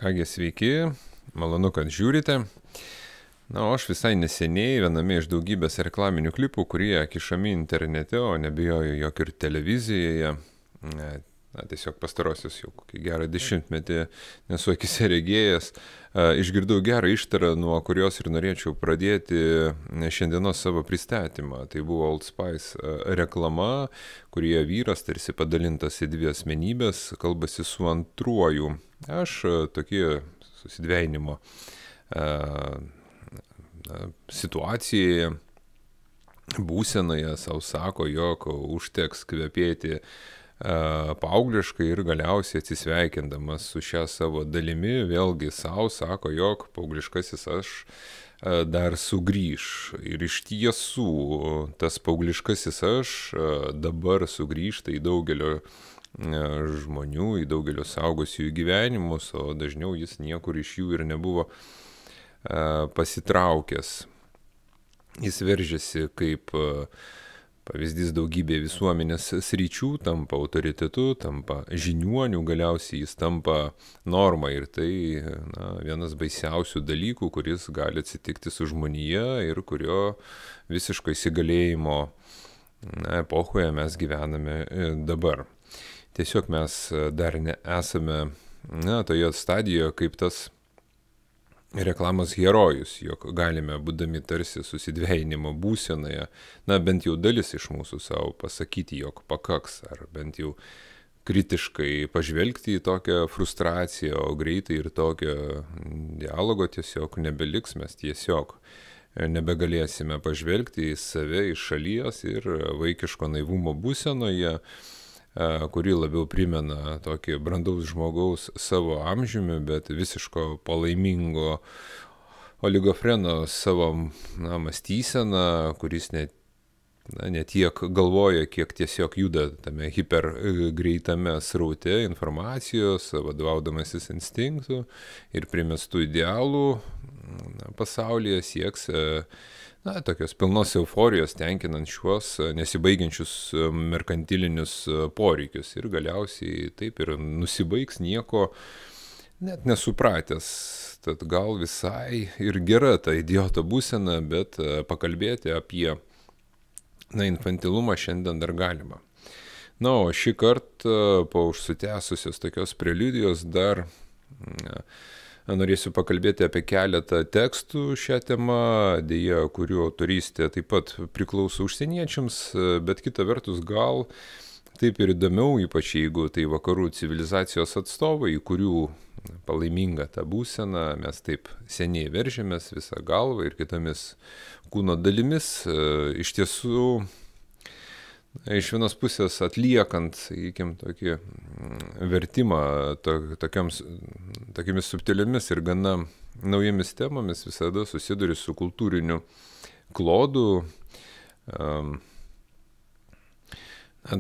Kągi, sveiki, malonu, kad žiūrite. Na, o aš visai neseniai viename iš daugybės reklaminių klipų, kurie kišami internete, o nebijoju, jog ir televizijoje, tiesiog pastarosius jau kokį gerą dešimtmetį nesu akise regėjęs, išgirdau gerą ištarą, nuo kurios ir norėčiau pradėti šiandienos savo pristatymą. Tai buvo Old Spice reklama, kurie vyras tarsi padalintas į dvi asmenybės, kalbasi su antruoju. Aš tokie susidvejinimo situacijoje, būsenoje savo sako, jog užteks kvepėti paaugliškai ir galiausiai atsisveikindamas su šią savo dalimi, vėlgi savo sako, jog paaugliškasis aš dar sugrįž. Ir iš tiesų tas paaugliškasis aš dabar sugrįžta į daugelio žmonių, į daugelio suaugusiųjų gyvenimus, o dažniau jis niekur iš jų ir nebuvo pasitraukęs. Jis veržiasi kaip pavyzdys daugybė visuomenės sričių, tampa autoritetu, tampa žiniuoniu, galiausiai jis tampa norma ir tai vienas baisiausių dalykų, kuris gali atsitikti su žmonija ir kurio visiško įsigalėjimo epochoje mes gyvename dabar. Tiesiog mes dar nesame toje stadijoje kaip tas reklamos herojus, jog galime, būdami tarsi susidvejinimo būsenoje, bent jau dalis iš mūsų savo pasakyti, jog pakaks, ar bent jau kritiškai pažvelgti į tokią frustraciją, o greitai ir tokio dialogo tiesiog nebeliks, mes tiesiog nebegalėsime pažvelgti į save iš šalies ir vaikiško naivumo būsenoje, kuri labiau primena tokį brandaus žmogaus savo amžiumi, bet visiško palaimingo oligofreno savo mąstyseną, kuris ne tiek galvoja, kiek tiesiog juda tame hipergreitame sraute informacijos, vadovaudamasis instinktų ir primestų idealų pasaulyje sieks tokios pilnos euforijos tenkinant šiuos nesibaigiančius merkantilinius poreikius ir galiausiai taip ir nusibaigs nieko net nesupratęs. Tad gal visai ir gera ta idioto būsena, bet pakalbėti apie infantilumą šiandien dar galima. Na, o šį kartą po užsitęsusios tokios preliudijos dar norėsiu pakalbėti apie keletą tekstų šią temą, dėja, kurių autorystė taip pat priklauso užsieniečiams, bet kita vertus gal taip ir įdomiau, ypač jeigu tai vakarų civilizacijos atstovai, kurių palaiminga ta būsena, mes taip seniai veržėmės visą galvą ir kitomis kūno dalimis, iš tiesų iš vienos pusės atliekant, sakykime, tokį vertimą tokiamis subtiliomis ir gana naujomis temomis visada susiduri su kultūriniu klodu,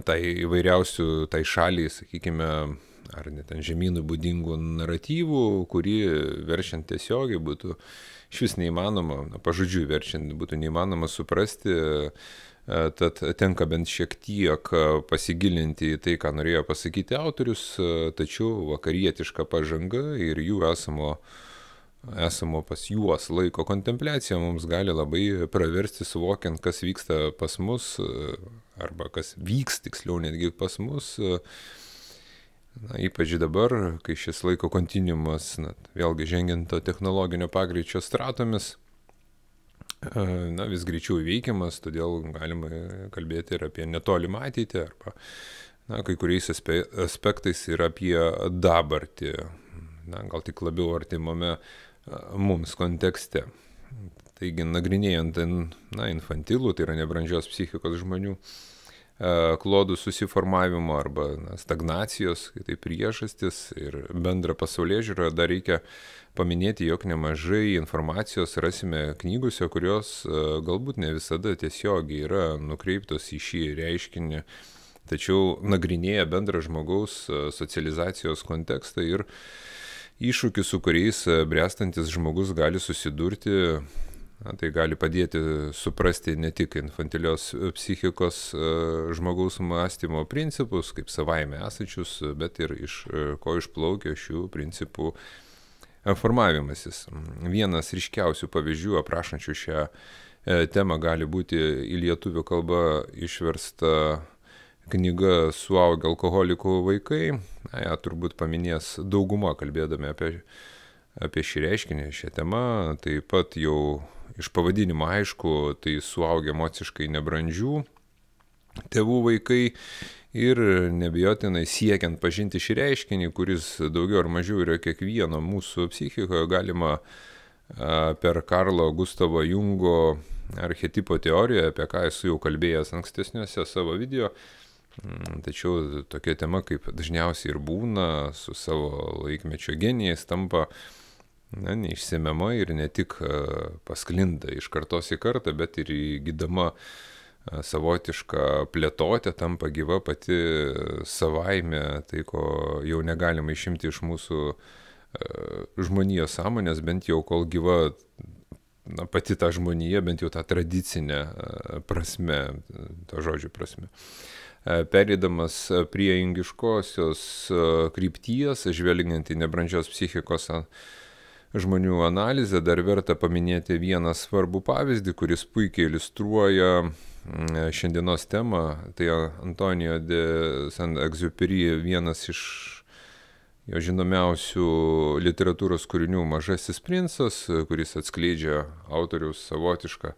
tai įvairiausių, tai šaliai, sakykime, ar net ant žemynų būdingų naratyvų, kurį verčiant tiesiogiai būtų švis neįmanoma, pažodžiui verčiant būtų neįmanoma suprasti. Tad tenka bent šiek tiek pasigilinti į tai, ką norėjo pasakyti autorius, tačiau vakarietiška pažanga ir jų esamo pas juos laiko kontempliacija mums gali labai praversti suvokiant, kas vyksta pas mus, arba kas vyks tiksliau netgi pas mus, ypač dabar, kai šis laiko kontinuumas, vėlgi žengiant to technologinio pagreičio stratomis, vis greičiau įveikiamas, todėl galima kalbėti ir apie netolimą ateitį, arba kai kuriais aspektais ir apie dabartį, gal tik labiau artimame mums kontekste. Taigi, nagrinėjant infantilų, tai yra nebrandžios psichikos žmonių, klodų susiformavimo arba stagnacijos, tai priežastis ir bendrą pasaulėžiūrą, dar reikia paminėti, jog nemažai informacijos rasime knygose, kurios galbūt ne visada tiesiogiai yra nukreiptos į šį reiškinį, tačiau nagrinėja bendrą žmogaus socializacijos kontekstą ir iššūkius, su kuriais bręstantis žmogus gali susidurti. Tai gali padėti suprasti ne tik infantilios psichikos žmogaus mąstymo principus, kaip savaime esančius, bet ir iš ko išplaukia šių principų formavimasis. Vienas ryškiausių pavyzdžių aprašančių šią temą gali būti į lietuvių kalbą išversta knyga Suaugę alkoholikų vaikai. Ja, turbūt paminės dauguma kalbėdami apie šį reiškinį, šią temą. Taip pat jau iš pavadinimo aišku, tai suaugę emociškai nebrandžių tėvų vaikai. Ir nebijotinai siekiant pažinti šį reiškinį, kuris daugiau ar mažiau yra kiekvieno mūsų psichikoje, galima per Karlo Gustavo Jungo archetipo teoriją, apie ką esu jau kalbėjęs ankstesniuose savo video. Tačiau tokia tema, kaip dažniausiai ir būna, su savo laikmečio genijais tampa neišsemiama ir ne tik pasklinda iš kartos į kartą, bet ir įgydama savotiška plėtotė, tampa gyva pati savaime, tai ko jau negalima išimti iš mūsų žmonijos sąmonės, bent jau kol gyva pati ta žmonija, bent jau tą tradicinę prasme, to žodžio prasme. Perėdamas prie jungiškosios krypties, žvelgiant į nebrandžios psichikos žmonių analizę, dar verta paminėti vieną svarbų pavyzdį, kuris puikiai iliustruoja šiandienos temą. Tai Antonijo de Saint-Exupéry, vienas iš jo žinomiausių literatūros kūrinių Mažasis princas, kuris atskleidžia autoriaus savotišką,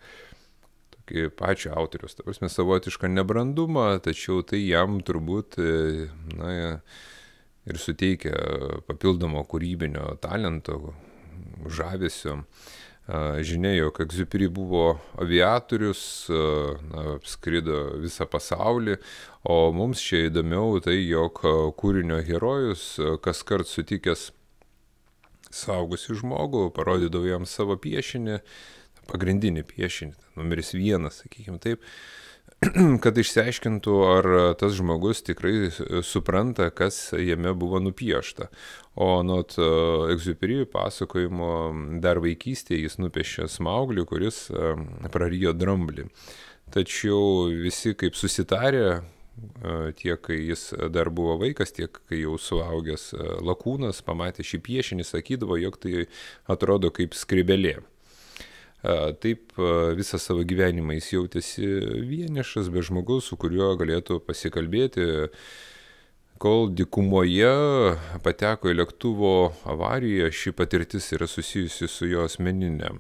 tokį pačio autoriaus, ta prasme, savotišką nebrandumą, tačiau tai jam turbūt ir suteikia papildomo kūrybinio talento, žavesio. Žinia, jog Egziuperi buvo aviatorius, apskrido visą pasaulį, o mums čia įdomiau tai, jog kūrinio herojus kaskart sutikęs suaugusį žmogų, parodydavo jam savo piešinį, pagrindinį piešinį, numeris 1, sakykime taip, kad išsiaiškintų, ar tas žmogus tikrai supranta, kas jame buvo nupiešta. O nuot Egziuperi pasakojimo dar vaikystėje jis nupiešė Smauglį, kuris prarijo dramblį. Tačiau visi kaip susitarė, tiek kai jis dar buvo vaikas, tiek kai jau suaugęs lakūnas pamatė šį piešinį, sakydavo, jog tai atrodo kaip skrybėlė. Taip visą savo gyvenimą jis jautėsi vienišas, be žmogaus, su kuriuo galėtų pasikalbėti, kol dykumoje pateko į lėktuvo avariją. Ši patirtis yra susijusi su jo asmeniniu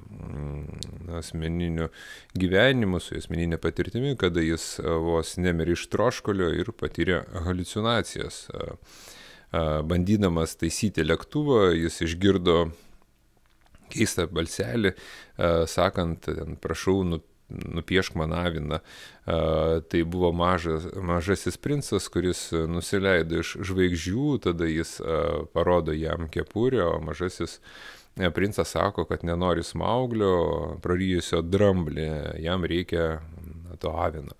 gyvenimu, su asmeninė patirtimi, kada jis vos nemirė iš troškulio ir patyrė haliucinacijas. Bandydamas taisyti lėktuvą, jis išgirdo keistą balselį, sakant, prašau, nupiešk man aviną. Tai buvo mažasis princas, kuris nusileido iš žvaigždžių, tada jis parodo jam kepurę, o mažasis princas sako, kad nenori Smauglio, prarijusio dramblį, jam reikia to avino.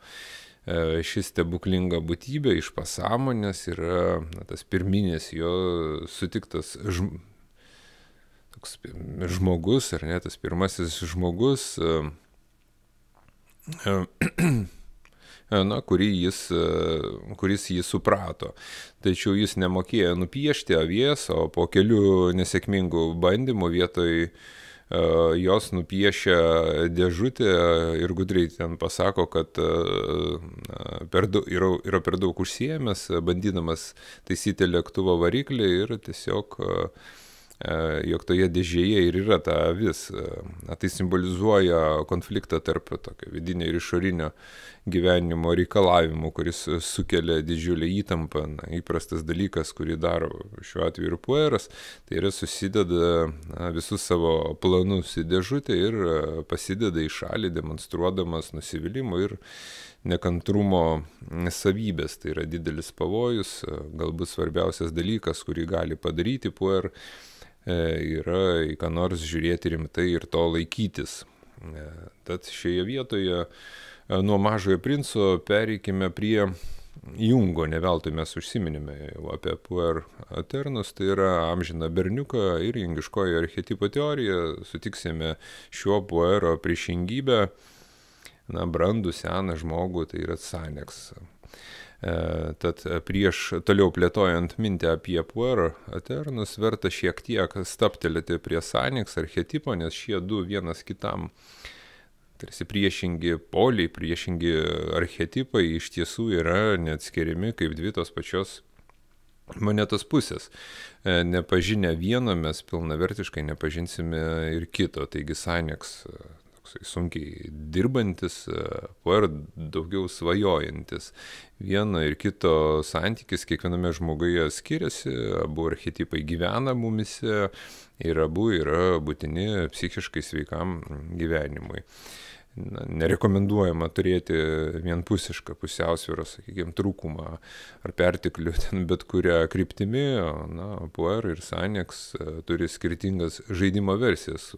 Šis stebuklinga būtybė iš pasąmonės yra tas pirminis jo sutiktas toks žmogus, ar ne, tas pirmasis žmogus, kuris jį suprato. Tačiau jis nemokėjo nupiešti avies, o po kelių nesėkmingų bandymų vietoj jos nupiešia dėžutę ir gudriai ten pasako, kad yra per daug užsiėmęs, bandydamas taisyti lėktuvo variklį ir tiesiog jog toje dėžėje ir yra ta avis. Tai simbolizuoja konfliktą tarp tokio vidinio ir išorinio gyvenimo reikalavimų, kuris sukelia didžiulę įtampą. Įprastas dalykas, kurį daro šiuo atveju ir Pueras, tai yra susideda visus savo planus į dėžutę ir pasideda į šalį, demonstruodamas nusivylimą ir nekantrumo savybės. Tai yra didelis pavojus, galbūt svarbiausias dalykas, kurį gali padaryti Puer, yra į ką nors žiūrėti rimtai ir to laikytis. Tad šioje vietoje nuo Mažojo princo pereikime prie Jungo. Ne veltui mes užsiminėme apie Puer Aeternus, tai yra amžiną berniuką ir jungiškojo archetipo teoriją. Sutiksime šiuo Puero priešingybę, brandų seną žmogų, tai yra Saneks. Tad prieš toliau plėtojant mintį apie puer eternus, verta šiek tiek staptelėti prie Sanix archetipo, nes šie du vienas kitam tarsi priešingi poliai, priešingi archetipai iš tiesų yra neatskiriami kaip dvi tos pačios monetos pusės. Nepažinę vieno mes pilnavertiškai nepažinsime ir kito, taigi Sanix sunkiai dirbantis, puer daugiau svajojantis. Vieno ir kito santykis kiekviename žmoguje skiriasi, abu archetipai gyvena mumise ir abu yra būtini psichiškai sveikam gyvenimui. Nerekomenduojama turėti vienpusišką pusiausvyrą, sakykime, trūkumą ar perteklių ten bet kurią kryptimi, puer ir Sanix turi skirtingas žaidimo versijas,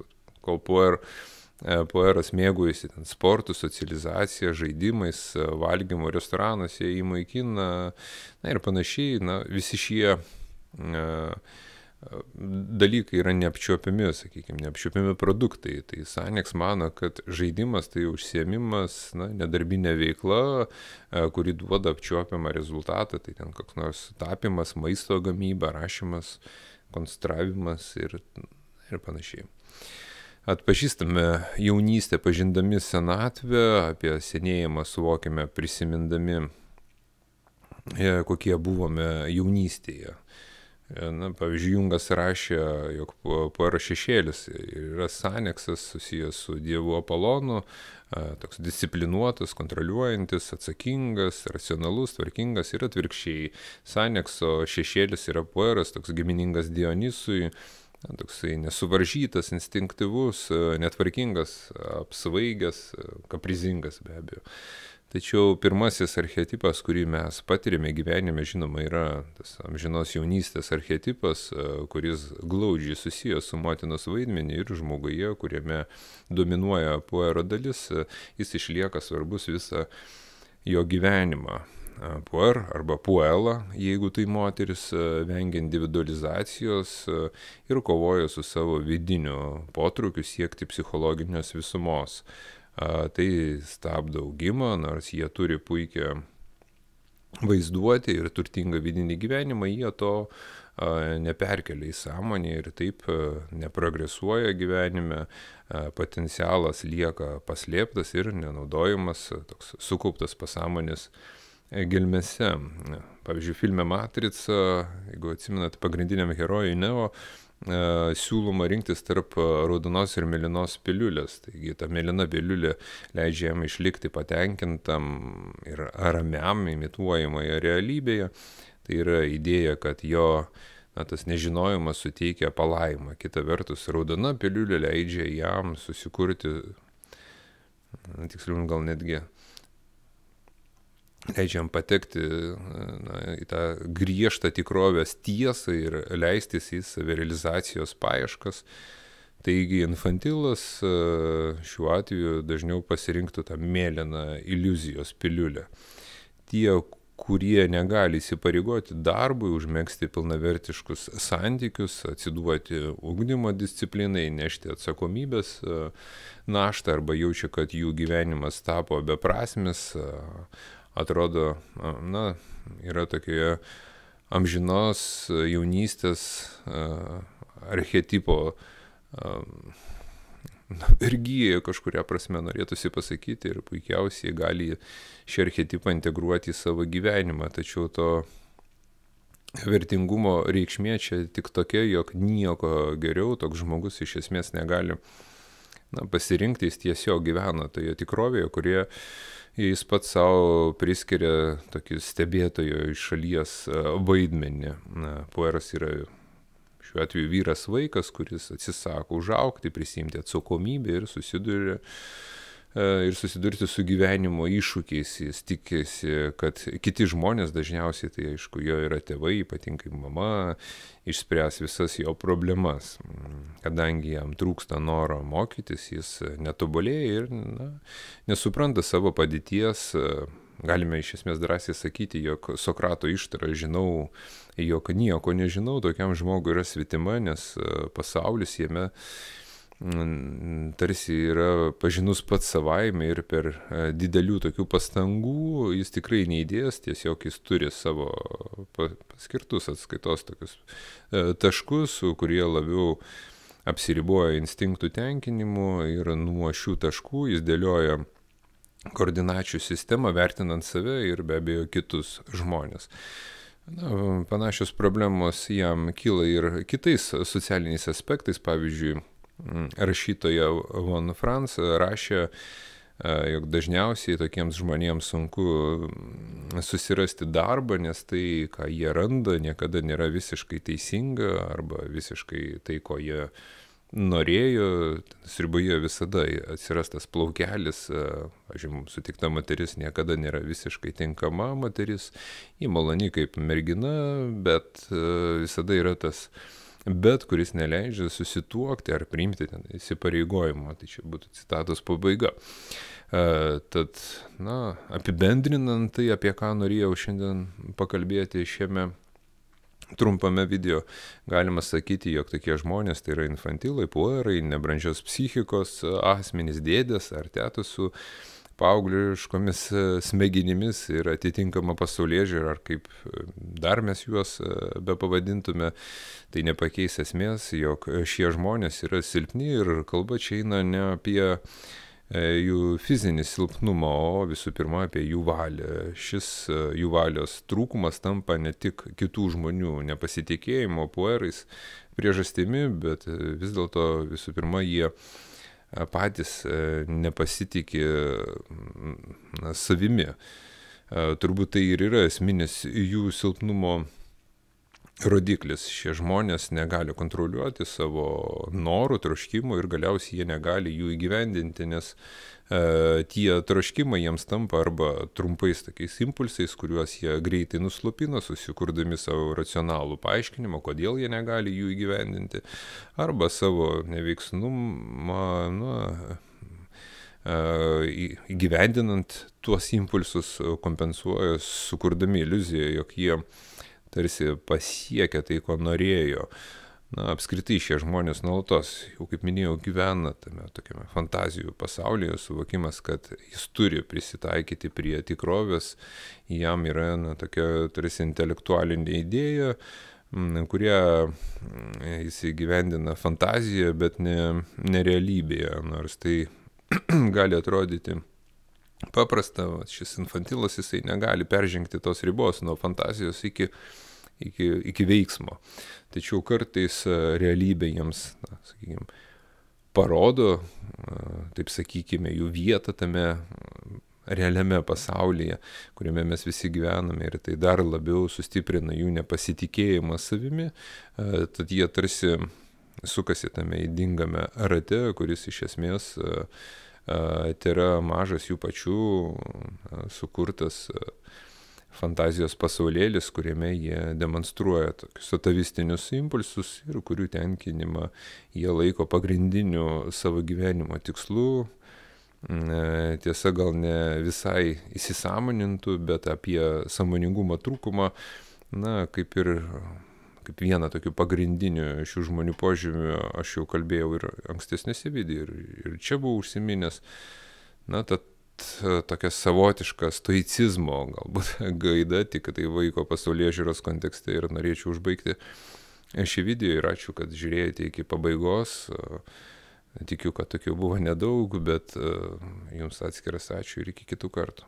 kol pueras mėgaujasi sportu, socializacija, žaidimais, valgymu restoranuose, įėjimo į kiną, ir panašiai. Visi šie dalykai yra neapčiuopiami, sakykime, neapčiuopiami produktai. Tai Sanix mano, kad žaidimas tai užsiėmimas, nedarbinė veikla, kuri duoda apčiuopiamą rezultatą, tai ten koks nors tapimas, maisto gamyba, rašymas, konstravimas ir panašiai. Atpažįstame jaunystę, pažindami senatvę, apie senėjimą suvokiame prisimindami, kokie buvome jaunystėje. Pavyzdžiui, Jungas rašė, jog puero šešėlis yra Sanixas susijęs su dievu Apolonu, toks disciplinuotas, kontroliuojantis, atsakingas, racionalus, tvarkingas ir atvirkščiai. Sanixo šešėlis yra pueras, toks giminingas Dionysui, toksai nesuvaržytas, instinktyvus, netvarkingas, apsvaigęs, kaprizingas be abejo. Tačiau pirmasis archetipas, kurį mes patirime gyvenime, žinoma, yra tas amžinos jaunystės archetipas, kuris glaudžiai susijęs su motinos vaidmenį ir žmoguje, kuriame dominuoja puero dalis, jis išlieka svarbus visą jo gyvenimą. Puer arba puela, jeigu tai moteris, vengia individualizacijos ir kovoja su savo vidiniu potraukiu siekti psichologinės visumos. Tai stabdo augimą, nors jie turi puikią vaizduotę ir turtingą vidinį gyvenimą, jie to neperkelia į sąmonę ir taip neprogresuoja gyvenime, potencialas lieka paslėptas ir nenaudojamas, toks sukauptas pasąmonės gelmėse. Pavyzdžiui, filme Matrica, jeigu atsimenate, pagrindiniam herojui Neo siūloma rinktis tarp raudonos ir mėlynos piliulės. Taigi ta mėlyna piliulė leidžia jam išlikti patenkintam ir ramiam imituojamoje realybėje. Tai yra idėja, kad jo tas nežinojimas suteikia palaimą. Kita vertus, raudona piliulė leidžia jam susikurti, tiksliau gal netgi leidžiam patekti į tą griežtą tikrovės tiesą ir leistis į savirealizacijos paieškas. Taigi infantilas šiuo atveju dažniau pasirinktų tą mėlyną iliuzijos piliulę. Tie, kurie negali įsipareigoti darbui, užmegzti pilnavertiškus santykius, atsiduoti ugdymo disciplinai, nešti atsakomybės naštą arba jaučia, kad jų gyvenimas tapo beprasmis, atrodo, yra tokioje amžinos jaunystės archetipo vergyje kažkuria prasme norėtųsi pasakyti ir puikiausiai gali šį archetipą integruoti į savo gyvenimą, tačiau to vertingumo reikšmė čia tik tokia, jog nieko geriau toks žmogus iš esmės negali pasirinkti, jis tiesiog gyvena toje tikrovėje, kurie jis pats savo priskiria tokį stebėtojo iš šalies vaidmenį. Pueras yra šiuo atveju vyras vaikas, kuris atsisako užaugti, prisiimti atsakomybę ir susidurti su gyvenimo iššūkiais. Jis tikisi, kad kiti žmonės, dažniausiai tai aišku, jo yra tėvai, ypatingai mama, išspręs visas jo problemas. Kadangi jam trūksta noro mokytis, jis netobulėja ir nesupranta savo padėties. Galime iš esmės drąsiai sakyti, jog Sokrato ištara žinau, jog nieko nežinau, tokiam žmogui yra svetima, nes pasaulis jame tarsi yra pažinus pats savaime ir per didelių tokių pastangų jis tikrai neįdės, tiesiog jis turi savo paskirtus atskaitos tokius taškus, kurie labiau apsiriboja instinktų tenkinimu ir nuo šių taškų jis dėlioja koordinačių sistemą, vertinant save ir be abejo kitus žmonės. Panašios problemos jam kyla ir kitais socialiniais aspektais. Pavyzdžiui, rašytoja Von Franz rašė, jog dažniausiai tokiems žmonėms sunku susirasti darbą, nes tai, ką jie randa, niekada nėra visiškai teisinga arba visiškai tai, ko jie norėjo. Sriuboje visada atsiras tas plaukelis, mums sutikta moteris niekada nėra visiškai tinkama moteris, ji maloni kaip mergina, bet visada yra tas bet, kuris neleidžia susituokti ar priimti ten įsipareigojimą. Tai čia būtų citatos pabaiga. Tad, apibendrinant tai, apie ką norėjau šiandien pakalbėti šiame trumpame video, galima sakyti, jog tokie žmonės tai yra infantilai, puerai, nebrandžios psichikos asmenys, dėdės ar tetos su paaugliškomis smegenimis ir atitinkama pasaulėžiūra, ar kaip dar mes juos bepavadintume, tai nepakeis esmės, jog šie žmonės yra silpni ir kalba čia eina ne apie jų fizinį silpnumą, o visų pirma apie jų valią. Šis jų valios trūkumas tampa ne tik kitų žmonių nepasitikėjimo puerais priežastimi, bet vis dėlto visų pirma jie patys nepasitikė savimi. Turbūt tai ir yra esminis jų silpnumo rodiklis. Šie žmonės negali kontroliuoti savo norų, troškimų ir galiausiai jie negali jų įgyvendinti, nes tie troškimai jiems tampa arba trumpais tokiais impulsais, kuriuos jie greitai nuslopina, susikurdami savo racionalų paaiškinimą, kodėl jie negali jų įgyvendinti, arba savo neveiksnumą, įgyvendinant tuos impulsus kompensuoja, sukurdami iliuziją, jog jie tarsi pasiekia tai, ko norėjo. Apskritai šie žmonės nuolatos, jau kaip minėjau, gyvena tame tokiame fantazijų pasaulyje, suvokimas, kad jis turi prisitaikyti prie tikrovės, jam yra tokia tarsi intelektualinė idėja, kurie jis įgyvendina fantaziją, bet ne realybėje, nors tai gali atrodyti paprasta. Šis infantilas, jisai negali peržengti tos ribos nuo fantazijos iki veiksmo. Tačiau kartais realybė jiems, parodo, taip sakykime, jų vietą tame realiame pasaulyje, kuriame mes visi gyvename, ir tai dar labiau sustiprina jų nepasitikėjimą savimi, tad jie tarsi sukasi tame įdingame rate, kuris iš esmės tai yra mažas jų pačių sukurtas fantazijos pasaulėlis, kuriame jie demonstruoja tokius atavistinius impulsus ir kurių tenkinimą jie laiko pagrindiniu savo gyvenimo tikslu. Tiesa, gal ne visai įsisąmonintų, bet apie sąmoningumo trūkumą, kaip vieną tokių pagrindinių šių žmonių požymių aš jau kalbėjau ir ankstesnėse video, ir čia buvau užsiminęs. Tad tokia savotiška stoicizmo galbūt gaida, tik tai vaiko pasaulėžiūros kontekste, ir norėčiau užbaigti šį video ir ačiū, kad žiūrėjote iki pabaigos. Tikiu, kad tokių buvo nedaug, bet jums atskiras ačiū ir iki kitų kartų.